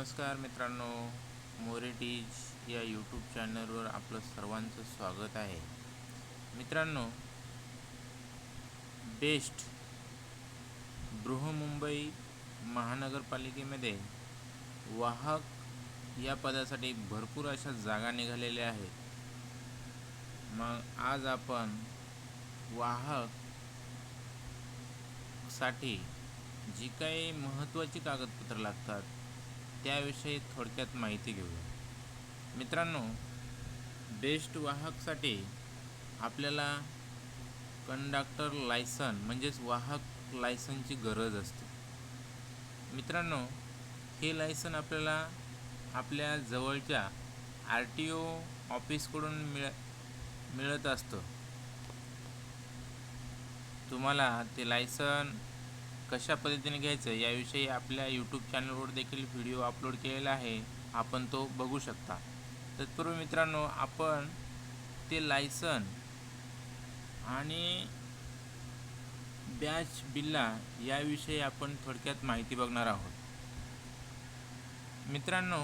नमस्कार मित्रांनो, मोरेटीज या यूट्यूब चॅनलवर आपलं सर्वांचं स्वागत आहे. मित्रांनो, बेस्ट बृहन्मुंबई महानगरपालिकेमध्ये वाहक या पदासाठी भरपूर अशा जागा निघालेल्या आहेत. मग आज आपण वाहकसाठी जी काही महत्त्वाची कागदपत्र लागतात त्याविषयी थोडक्यात माहिती घेऊया. मित्रांनो, बेस्ट वाहकसाठी आपल्याला कंडक्टर लायसन म्हणजेच वाहक लायसनची गरज असते. मित्रांनो, हे लायसन आपल्याला आपल्या जवळच्या RTO ऑफिसकडून मिळत असतं. तुम्हाला ते लायसन कशा पद्धतीने घ्यायचं याविषयी आपल्या यूट्यूब चॅनलवर देखील व्हिडिओ अपलोड केलेला आहे, आपण तो बघू शकता. तत्पूर्वी मित्रांनो, आपण ते लायसन आणि बॅच बिल्ला याविषयी आपण थोडक्यात माहिती बघणार आहोत. मित्रांनो,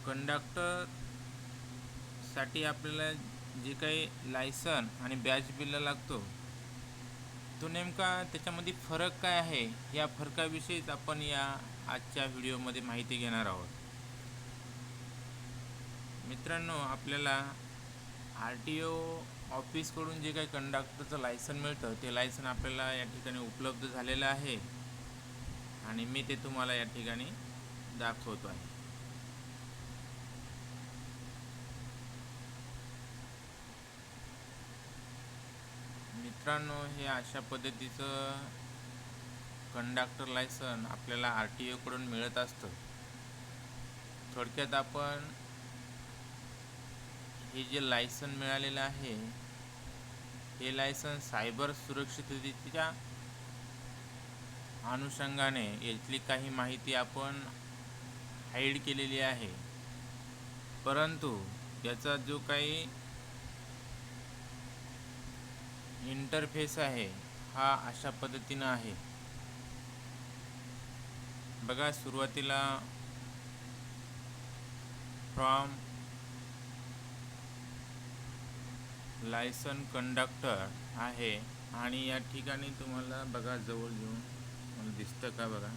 कंडक्टरसाठी आपल्याला जे काही लायसन आणि बॅच बिल्ला लागतो तो नेमका त्याच्यामध्ये फरक काय आहे, या फरकाविषयीच आपण या आजच्या व्हिडिओमध्ये माहिती घेणार आहोत. मित्रांनो, आपल्याला RTO ऑफिसकडून जे काही कंडक्टरचं लायसन मिळतं ते लायसन आपल्याला या ठिकाणी उपलब्ध झालेलं आहे आणि मी ते तुम्हाला या ठिकाणी दाखवतो आहे. मित्रांनो, हे अशा पद्धतीचं कंडक्टर लायसन आपल्याला RTOकडून मिळत असतं. थोडक्यात आपण हे जे लायसन मिळालेलं आहे हे लायसन सायबर सुरक्षिततेच्या अनुषंगाने यातली काही माहिती आपण हाईड केलेली आहे, परंतु याचा जो काही इंटरफेस आहे हा अशा पद्धतीनं आहे. बघा, सुरुवातीला फ्रॉम लायसन कंडक्टर आहे आणि या ठिकाणी तुम्हाला बघा, जवळ घेऊन मला दिसतं का बघा,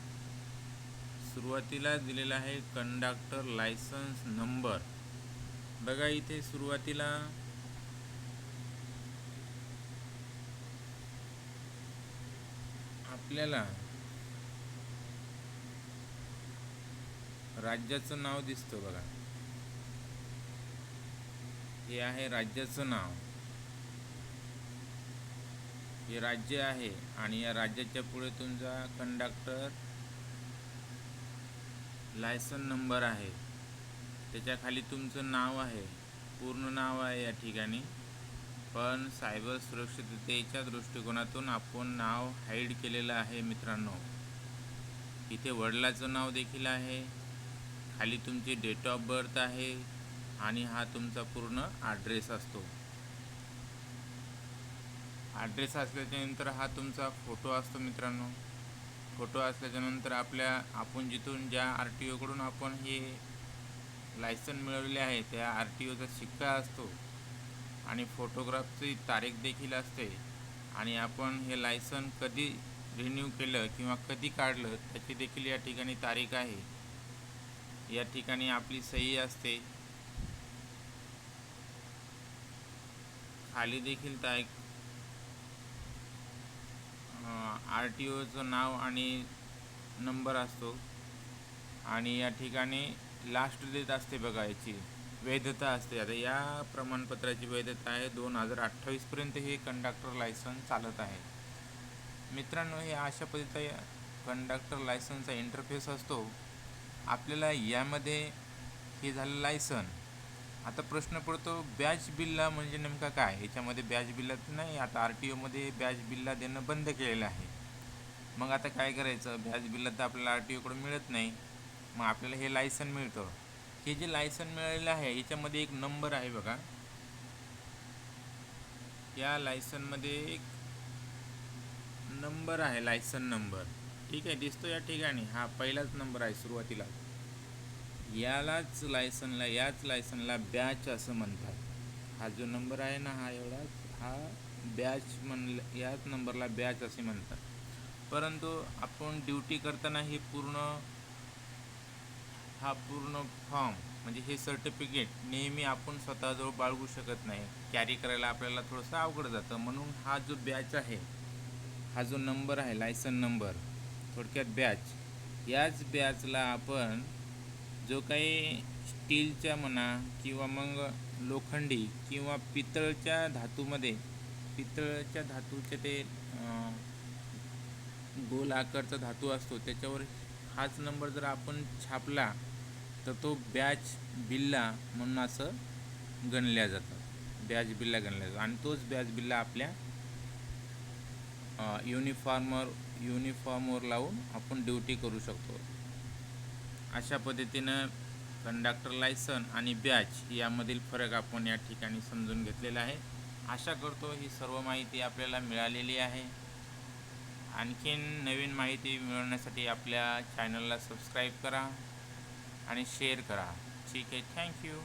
सुरुवातीला दिलेला आहे कंडक्टर लायसन्स नंबर. बघा, इथे सुरुवातीला आपल्याला राज्याचं नाव दिसतं बघा, हे आहे राज्याचं नाव, हे राज्य आहे आणि या राज्याच्या पुढे तुमचा कंडक्टर लायसन नंबर आहे, त्याच्या खाली तुमचं नाव आहे, पूर्ण नाव आहे या ठिकाणी. पण सायबर सुरक्षिततेच्या दृष्टिकोनातून आपण नाव हाईड केलेलं आहे. मित्रांनो, इथे वडिलाचं नाव देखील आहे, खाली तुमची डेट ऑफ बर्थ आहे आणि हा तुमचा पूर्ण ॲड्रेस असतो. ॲड्रेस असल्याच्यानंतर हा तुमचा फोटो असतो. मित्रांनो, फोटो असल्याच्यानंतर आपण जिथून ज्या RTOकडून आपण हे लायसन मिळवले आहे त्या RTOचा शिक्का असतो आणि फोटोग्राफची तारीख देखील असते आणि आपण हे लायसन कधी रिन्यू केलं किंवा कधी काढलं त्याची देखील या ठिकाणी तारीख आहे. या ठिकाणी आपली सही असते, खाली देखील तारीख, RTOचं नाव आणि नंबर असतो आणि या ठिकाणी लास्ट डेट असते बघा, याची वैधता असते. आता या प्रमाणपत्राची वैधता आहे 2028 पर्यंत हे कंडक्टर लायसन चालत आहे. मित्रांनो, हे अशा पद्धतीचा कंडक्टर लायसनचा इंटरफेस असतो. आपल्याला यामध्ये हे झालं लायसन. आता प्रश्न पडतो, बॅच बिल्ला म्हणजे नेमका काय? याच्यामध्ये बॅच बिल्ला नाही, आता RTOमध्ये बॅच बिल्ला देणं बंद केलेलं आहे. मग आता काय करायचं? बॅच बिल्ला तर आपल्याला RTOकडून मिळत नाही, मग आपल्याला हे लायसन मिळतं. हे जे लायसन मिळालेलं आहे याच्यामध्ये एक नंबर आहे बघा, या लायसनमध्ये एक नंबर आहे, लायसन नंबर. ठीक आहे, दिसतो या ठिकाणी हा पहिलाच नंबर आहे सुरुवातीला. याच लायसनला बॅच असं म्हणतात. हा जो नंबर आहे ना, हा एवढा, हा बॅच म्हणलं, याच नंबरला बॅच असे म्हणतात. परंतु आपण ड्युटी करताना हा पूर्ण फॉर्म म्हणजे हे सर्टिफिकेट नेहमी आपण स्वतःजवळ बाळगू शकत नाही. कॅरी करायला आपल्याला थोडंसं अवघड जातं. म्हणून हा जो बॅच आहे, हा जो नंबर आहे, लायसन नंबर, थोडक्यात बॅच, याच बॅचला आपण जो काही स्टीलच्या म्हणा किंवा मग लोखंडी किंवा पितळच्या धातूचे ते गोल आकारचा धातू असतो, त्याच्यावर हाच नंबर जर आपण छापला तर तो बॅच बिल्ला म्हणून असं गणल्या जातं, बॅच बिल्ला गणल्या जातो. आणि तोच बॅच बिल्ला आपल्या युनिफॉर्मवर लावून आपण ड्युटी करू शकतो. अशा पद्धतीनं कंडक्टर लायसन आणि बॅच यामधील फरक आपण या ठिकाणी समजून घेतलेला आहे. आशा करतो ही सर्व माहिती आपल्याला मिळालेली आहे. आणखीन नवीन माहिती मिळवण्यासाठी आपल्या चॅनलला सबस्क्राईब करा आणि शेअर करा. ठीक आहे, थँक्यू.